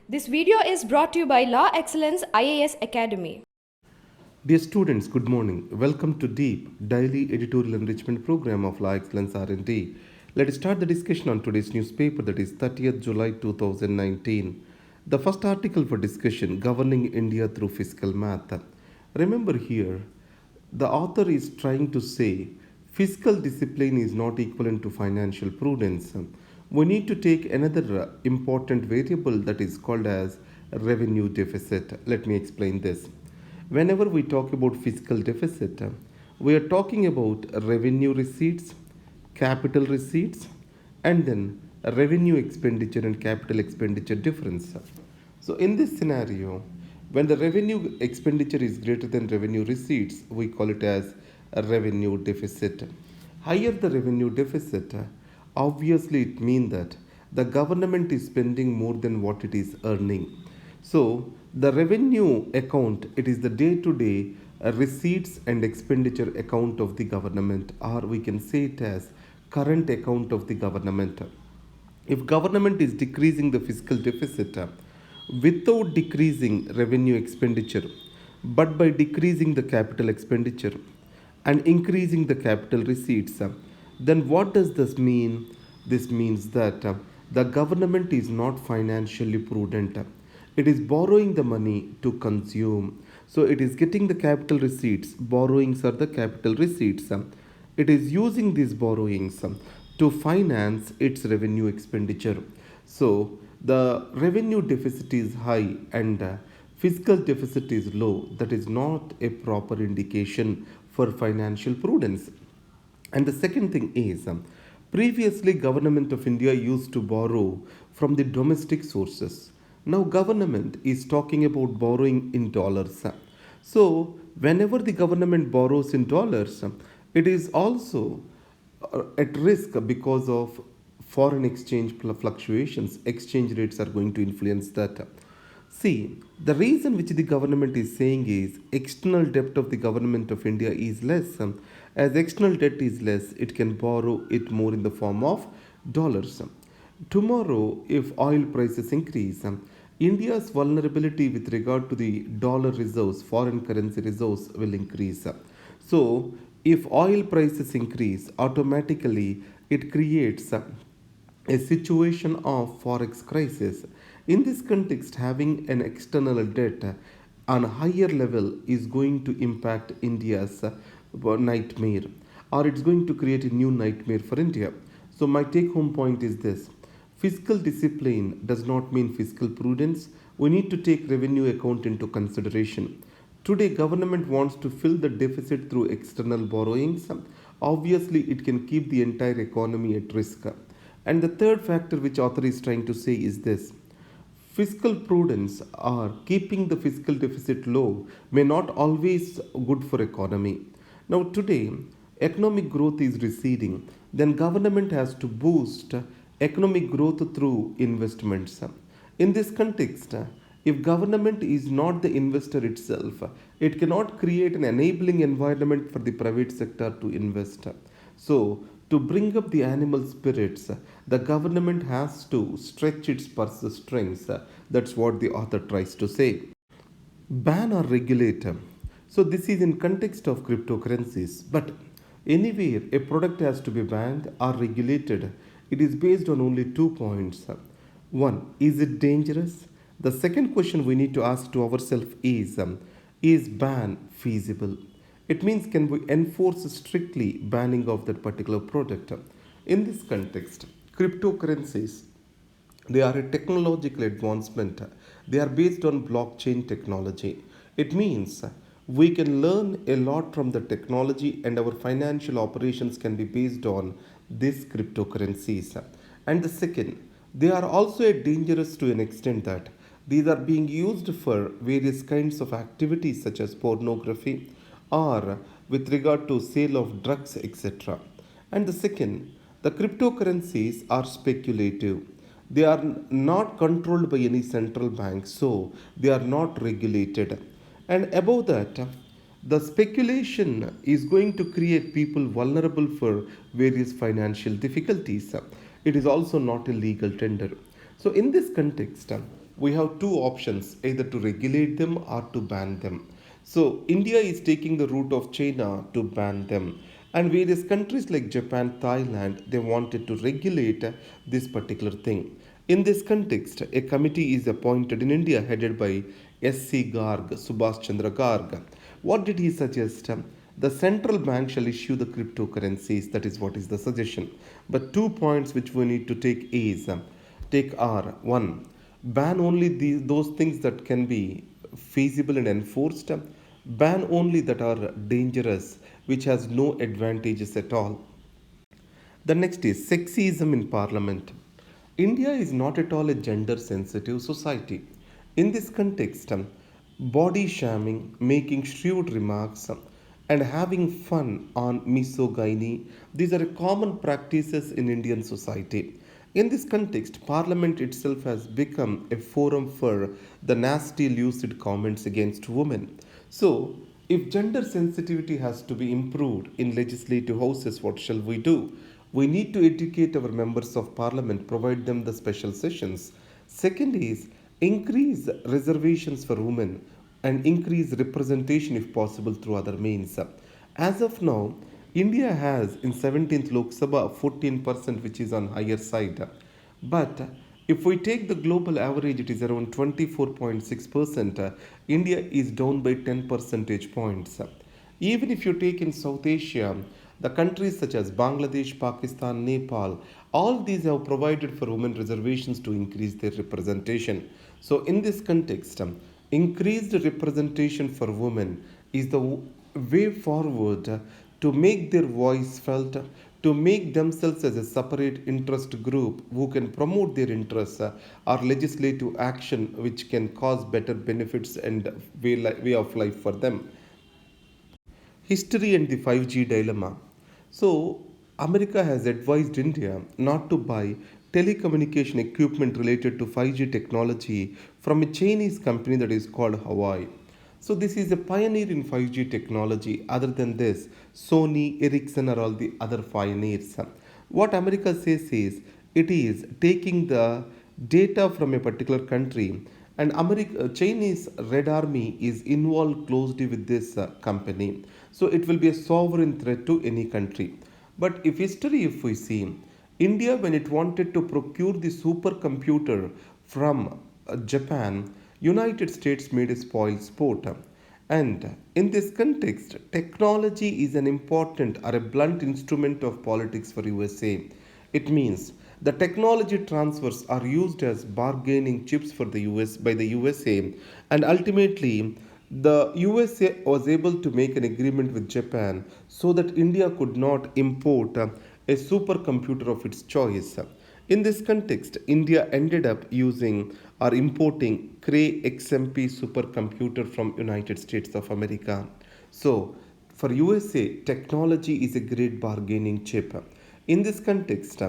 This video is brought to you by Law Excellence IAS Academy. Dear students, good morning. Welcome to DEEP, Daily Editorial Enrichment Program of Law Excellence R&D. Let us start the discussion on today's newspaper, that is 30th July 2019. The first article for discussion, Governing India Through Fiscal Math. Remember here, the author is trying to say fiscal discipline is not equivalent to financial prudence. We need to take another important variable that is called as revenue deficit. Let me explain this. Whenever we talk about fiscal deficit, we are talking about revenue receipts, capital receipts, and then revenue expenditure and capital expenditure difference. So, in this scenario, when the revenue expenditure is greater than revenue receipts, we call it as a revenue deficit. Higher the revenue deficit, obviously it means that the government is spending more than what it is earning. So the revenue account, it is the day-to-day receipts and expenditure account of the government, or we can say it as current account of the government. If government is decreasing the fiscal deficit without decreasing revenue expenditure, but by decreasing the capital expenditure and increasing the capital receipts, then what does this mean? This means that the government is not financially prudent. It is borrowing the money to consume. So it is getting the capital receipts. Borrowings are the capital receipts. It is using these borrowings to finance its revenue expenditure. So the revenue deficit is high and fiscal deficit is low. That is not a proper indication for financial prudence. And the second thing is, previously government of India used to borrow from the domestic sources. Now government is talking about borrowing in dollars. So whenever the government borrows in dollars, it is also at risk because of foreign exchange fluctuations. Exchange rates are going to influence that. See, the reason which the government is saying is external debt of the government of India is less. As external debt is less, it can borrow it more in the form of dollars. Tomorrow, if oil prices increase, India's vulnerability with regard to the dollar reserves, foreign currency reserves, will increase. So, if oil prices increase, automatically it creates a situation of forex crisis. In this context, having an external debt on a higher level is going to impact India's nightmare, or it's going to create a new nightmare for India. So, my take home point is this: fiscal discipline does not mean fiscal prudence. We need to take revenue account into consideration. Today, government wants to fill the deficit through external borrowings. Obviously, it can keep the entire economy at risk. And the third factor which author is trying to say is this: fiscal prudence or keeping the fiscal deficit low may not always good for economy. Now today, economic growth is receding. Then government has to boost economic growth through investments. In this context, if government is not the investor itself, it cannot create an enabling environment for the private sector to invest. So, to bring up the animal spirits, the government has to stretch its purse strings. That's what the author tries to say. Ban or regulate. So this is in context of cryptocurrencies, but anywhere a product has to be banned or regulated, it is based on only 2 points. One, is it dangerous? The second question we need to ask to ourselves is ban feasible? It means, can we enforce strictly banning of that particular product? In this context, cryptocurrencies, they are a technological advancement. They are based on blockchain technology. It means we can learn a lot from the technology, and our financial operations can be based on these cryptocurrencies. And the second, they are also dangerous to an extent that these are being used for various kinds of activities such as pornography or with regard to sale of drugs, etc. And the second, the cryptocurrencies are speculative. They are not controlled by any central bank, so they are not regulated. And above that, the speculation is going to create people vulnerable for various financial difficulties. It is also not a legal tender. So, in this context, we have two options, either to regulate them or to ban them. So, India is taking the route of China to ban them. And various countries like Japan, Thailand, they wanted to regulate this particular thing. In this context, a committee is appointed in India headed by S.C. Garg, Subhash Chandra Garg. What did he suggest? The central bank shall issue the cryptocurrencies. That is what is the suggestion. But 2 points which we need to take is take are one, ban only those things that can be feasible and enforced, ban only that are dangerous, which has no advantages at all. The next is sexism in parliament. India is not at all a gender sensitive society. In this context, body shaming, making shrewd remarks, and having fun on misogyny, these are common practices in Indian society. In this context, Parliament itself has become a forum for the nasty, lucid comments against women. So, if gender sensitivity has to be improved in legislative houses, what shall we do? We need to educate our members of parliament, provide them the special sessions. Second is increase reservations for women and increase representation if possible through other means. As of now, India has in 17th Lok Sabha 14%, which is on higher side. But if we take the global average, it is around 24.6%. India is down by 10 percentage points. Even if you take in South Asia, the countries such as Bangladesh, Pakistan, Nepal, all these have provided for women reservations to increase their representation. So, in this context, increased representation for women is the way forward to make their voice felt, to make themselves as a separate interest group who can promote their interests or legislative action which can cause better benefits and way of life for them. History and the 5G dilemma. So, America has advised India not to buy telecommunication equipment related to 5G technology from a Chinese company that is called Huawei. So, this is a pioneer in 5G technology. Other than this, Sony, Ericsson are all the other pioneers. What America says is it is taking the data from a particular country, and Chinese Red Army is involved closely with this company. So it will be a sovereign threat to any country. But if we see, India, when it wanted to procure the supercomputer from Japan, United States made a spoil sport. And in this context, technology is an important or a blunt instrument of politics for USA. It means the technology transfers are used as bargaining chips for the US by the USA, and ultimately the USA was able to make an agreement with Japan so that India could not import a supercomputer of its choice. In this context, India ended up using or importing Cray XMP supercomputer from United States of America. So, for USA, technology is a great bargaining chip. In this context,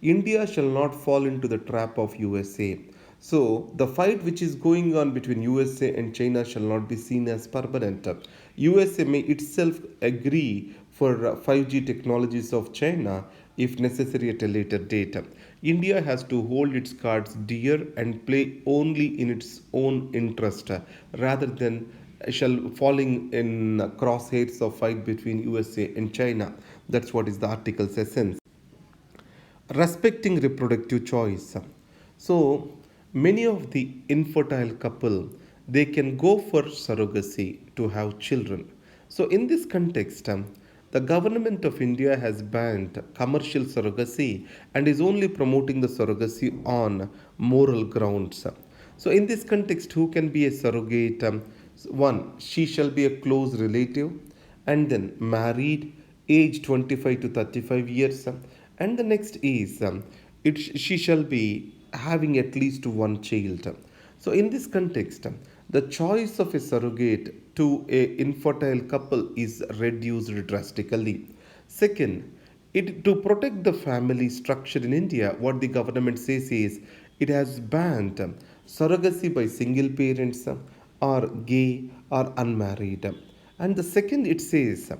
India shall not fall into the trap of USA. So, the fight which is going on between USA and China shall not be seen as permanent. USA may itself agree for 5G technologies of China if necessary at a later date. India has to hold its cards dear and play only in its own interest rather than shall falling in crosshairs of fight between USA and China. That's what is the article's essence. Respecting reproductive choice. So many of the infertile couple, they can go for surrogacy to have children. So in this context, the government of India has banned commercial surrogacy and is only promoting the surrogacy on moral grounds. So in this context, who can be a surrogate? One, she shall be a close relative, and then married, age 25 to 35 years, and the next is she shall be having at least one child. So in this context, the choice of a surrogate to a infertile couple is reduced drastically. Second, to protect the family structure in India, what the government says is it has banned surrogacy by single parents or gay or unmarried. And the second, it says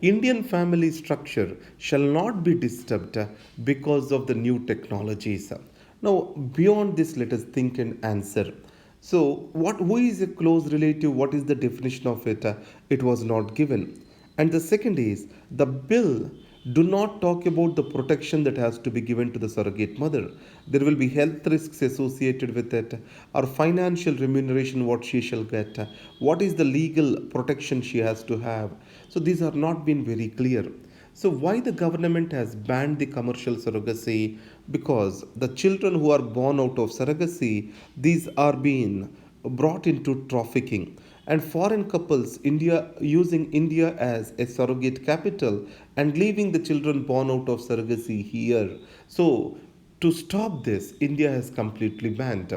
Indian family structure shall not be disturbed because of the new technologies. Now, beyond this, let us think and answer. So, who is a close relative? What is the definition of it? It was not given. And the second is the bill do not talk about the protection that has to be given to the surrogate mother. There will be health risks associated with it, or financial remuneration what she shall get. What is the legal protection she has to have? So these are not been very clear. So why the government has banned the commercial surrogacy? Because the children who are born out of surrogacy, these are being brought into trafficking. And foreign couples, India using India as a surrogate capital and leaving the children born out of surrogacy here. So to stop this, India has completely banned.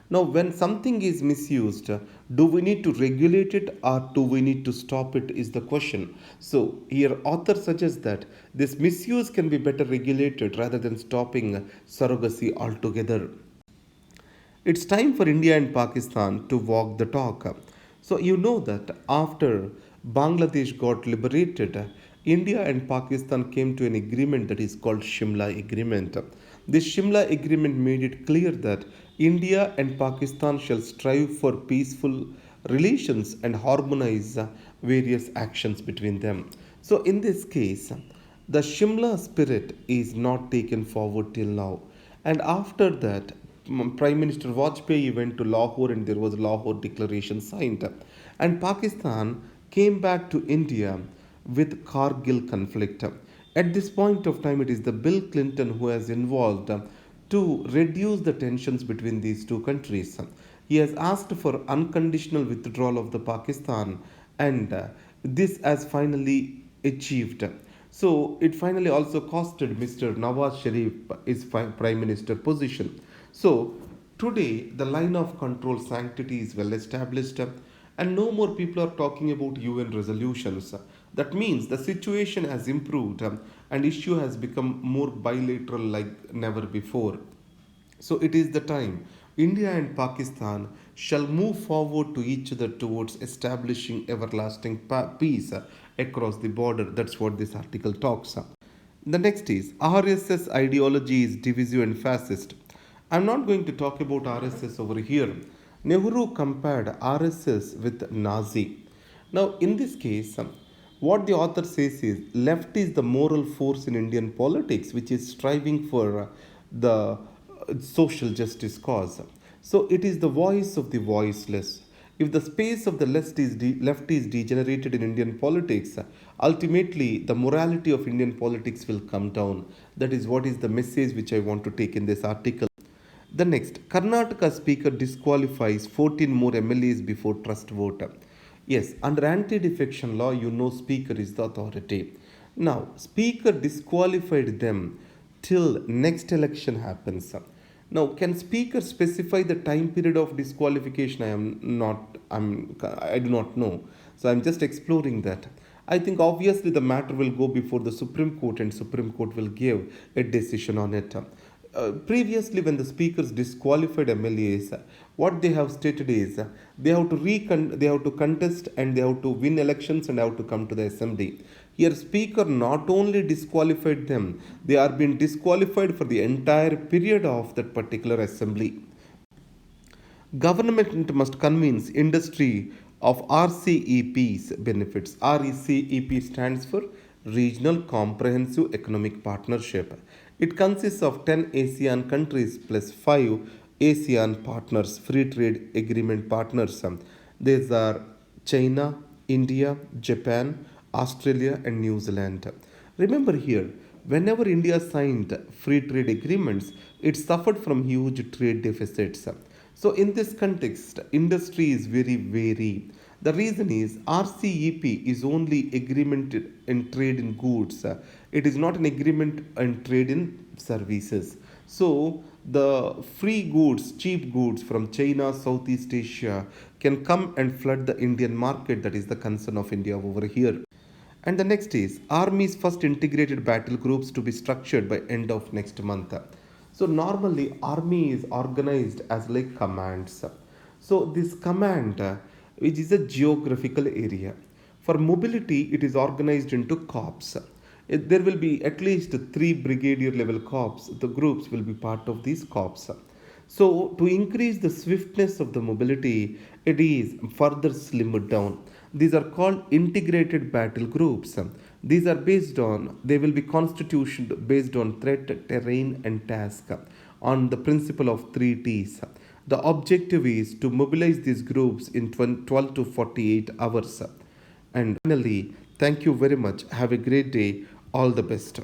Now, when something is misused, do we need to regulate it or do we need to stop it? Is the question. So, here author suggests that this misuse can be better regulated rather than stopping surrogacy altogether. It's time for India and Pakistan to walk the talk. So, you know that after Bangladesh got liberated, India and Pakistan came to an agreement that is called Shimla Agreement. This Shimla Agreement made it clear that India and Pakistan shall strive for peaceful relations and harmonize various actions between them. So, in this case, the Shimla spirit is not taken forward till now. And after that, Prime Minister Vajpayee went to Lahore and there was Lahore Declaration signed. And Pakistan came back to India with Kargil conflict. At this point of time, it is the Bill Clinton who has involved to reduce the tensions between these two countries. He has asked for unconditional withdrawal of the Pakistan and this has finally achieved. So it finally also costed Mr. Nawaz Sharif his prime minister position. So today the line of control sanctity is well established and no more people are talking about UN resolutions. That means the situation has improved and issue has become more bilateral like never before. So it is the time India and Pakistan shall move forward to each other towards establishing everlasting peace across the border. That's what this article talks. The next is RSS ideology is divisive and fascist. I'm not going to talk about RSS over here. Nehru compared RSS with Nazi. Now, in this case, what the author says is left is the moral force in Indian politics which is striving for the social justice cause. So it is the voice of the voiceless. If the space of the left is degenerated in Indian politics, ultimately the morality of Indian politics will come down. That is what is the message which I want to take in this article. The next, Karnataka speaker disqualifies 14 more MLAs before trust vote. Yes, under anti-defection law, you know speaker is the authority. Now, speaker disqualified them till next election happens. Now, can speaker specify the time period of disqualification? I do not know. So I'm just exploring that. I think obviously the matter will go before the Supreme Court and Supreme Court will give a decision on it. Previously, when the speakers disqualified MLAs, what they have stated is they have to contest and they have to win elections and have to come to the assembly. Here, speaker not only disqualified them, they are being disqualified for the entire period of that particular assembly. Government must convince industry of RCEP's benefits. RCEP stands for Regional Comprehensive Economic Partnership. It consists of 10 ASEAN countries plus 5 ASEAN partners, free trade agreement partners. These are China, India, Japan, Australia, and New Zealand. Remember here, whenever India signed free trade agreements, it suffered from huge trade deficits. So, in this context, industry is very wary. The reason is RCEP is only agreement in trade in goods. It is not an agreement in trade in services. So, the free goods, cheap goods from China, Southeast Asia can come and flood the Indian market. That is the concern of India over here. And the next is Army's first integrated battle groups to be structured by end of next month. So normally army is organized as like commands. So this command which is a geographical area. For mobility it is organized into corps. There will be at least three brigadier level corps. The groups will be part of these corps. So, to increase the swiftness of the mobility, it is further slimmed down. These are called integrated battle groups. These are they will be constituted based on threat, terrain, and task on the principle of three T's. The objective is to mobilize these groups in 12 to 48 hours. And finally, thank you very much. Have a great day. All the best.